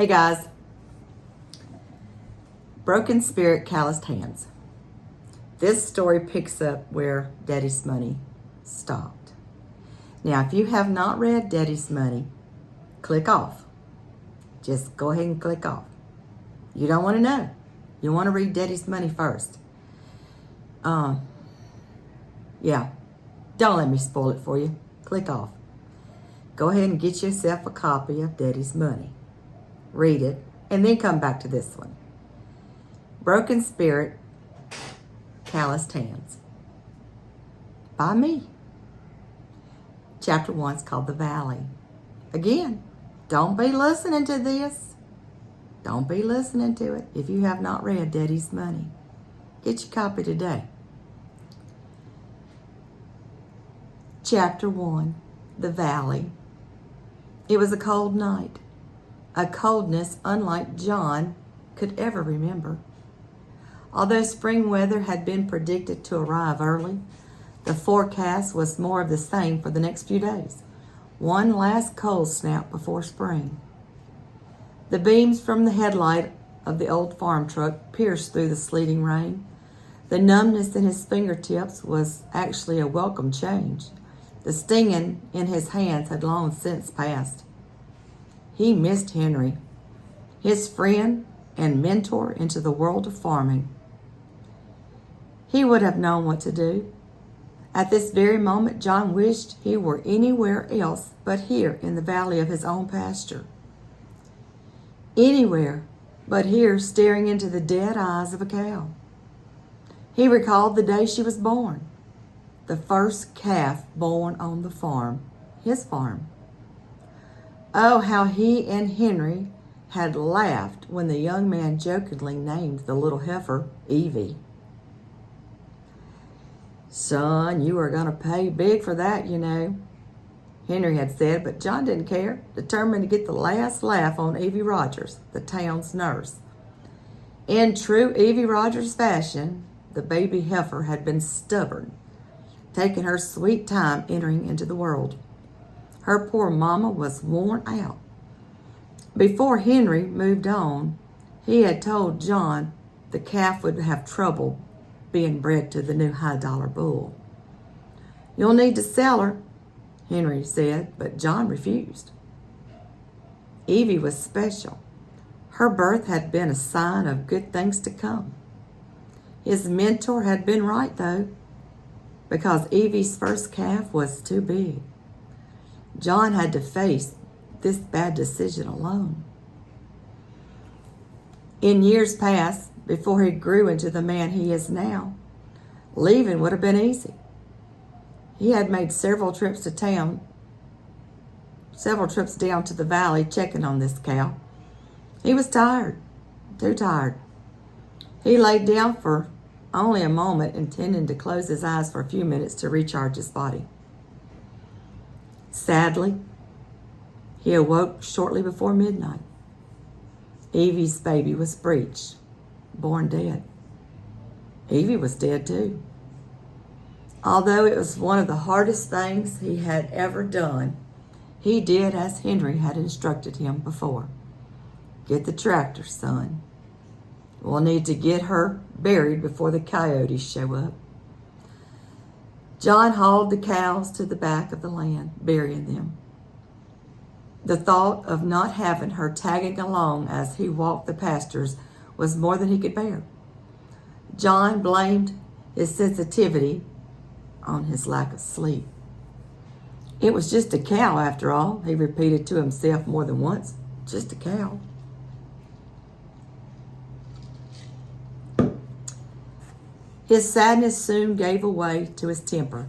Hey guys, Broken Spirit, Calloused Hands. This story picks up where Daddy's Money stopped. Now, if you have not read Daddy's Money, click off. Just go ahead and click off. You don't want to know. You want to read Daddy's Money first. Yeah, don't let me spoil it for you. Click off. Go ahead and get yourself a copy of Daddy's Money. Read it, and then come back to this one. Broken Spirit, Calloused Hands. By me. Chapter 1 is called The Valley. Again, don't be listening to this. Don't be listening to it if you have not read Daddy's Money. Get your copy today. Chapter 1, The Valley. It was a cold night. A coldness unlike John could ever remember. Although spring weather had been predicted to arrive early, the forecast was more of the same for the next few days. One last cold snap before spring. The beams from the headlight of the old farm truck pierced through the sleeting rain. The numbness in his fingertips was actually a welcome change. The stinging in his hands had long since passed. He missed Henry, his friend and mentor into the world of farming. He would have known what to do. At this very moment, John wished he were anywhere else but here in the valley of his own pasture. Anywhere but here, staring into the dead eyes of a cow. He recalled the day she was born, the first calf born on the farm, his farm. Oh, how he and Henry had laughed when the young man jokingly named the little heifer Evie. "Son, you are going to pay big for that, you know," Henry had said, but John didn't care, determined to get the last laugh on Evie Rogers, the town's nurse. In true Evie Rogers fashion, the baby heifer had been stubborn, taking her sweet time entering into the world. Her poor mama was worn out. Before Henry moved on, he had told John the calf would have trouble being bred to the new high-dollar bull. "You'll need to sell her," Henry said, but John refused. Evie was special. Her birth had been a sign of good things to come. His mentor had been right, though, because Evie's first calf was too big. John had to face this bad decision alone. In years past, before he grew into the man he is now, leaving would have been easy. He had made several trips down to the valley checking on this cow. He was tired, too tired. He laid down for only a moment, intending to close his eyes for a few minutes to recharge his body. Sadly, he awoke shortly before midnight. Evie's baby was breeched, born dead. Evie was dead too. Although it was one of the hardest things he had ever done, he did as Henry had instructed him before. "Get the tractor, son. We'll need to get her buried before the coyotes show up." John hauled the cows to the back of the land, burying them. The thought of not having her tagging along as he walked the pastures was more than he could bear. John blamed his sensitivity on his lack of sleep. "It was just a cow after all," he repeated to himself more than once. "Just a cow." His sadness soon gave way to his temper.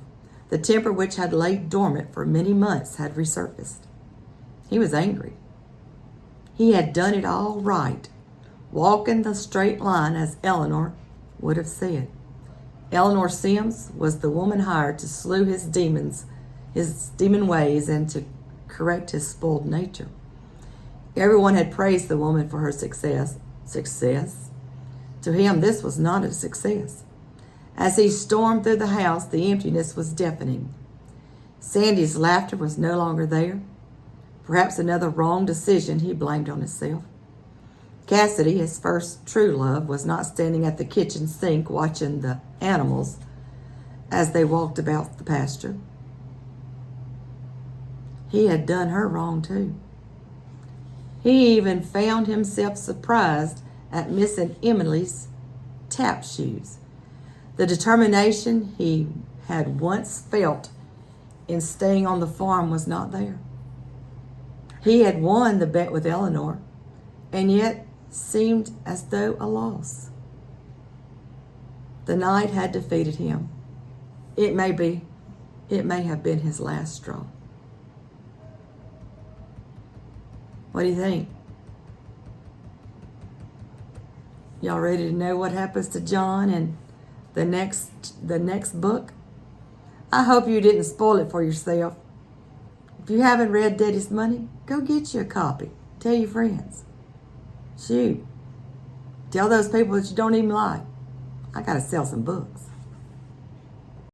The temper which had laid dormant for many months had resurfaced. He was angry. He had done it all right, walking the straight line as Eleanor would have said. Eleanor Sims was the woman hired to slew his demon ways and to correct his spoiled nature. Everyone had praised the woman for her success. To him, this was not a success. As he stormed through the house, the emptiness was deafening. Sandy's laughter was no longer there. Perhaps another wrong decision he blamed on himself. Cassidy, his first true love, was not standing at the kitchen sink watching the animals as they walked about the pasture. He had done her wrong too. He even found himself surprised at missing Emily's tap shoes. The determination he had once felt in staying on the farm was not there. He had won the bet with Eleanor, and yet seemed as though a loss. The night had defeated him. It may have been his last straw. What do you think? Y'all ready to know what happens to John in the next book? I hope you didn't spoil it for yourself. If you haven't read Daddy's Money, go get you a copy. Tell your friends. Shoot. Tell those people that you don't even like. I gotta sell some books.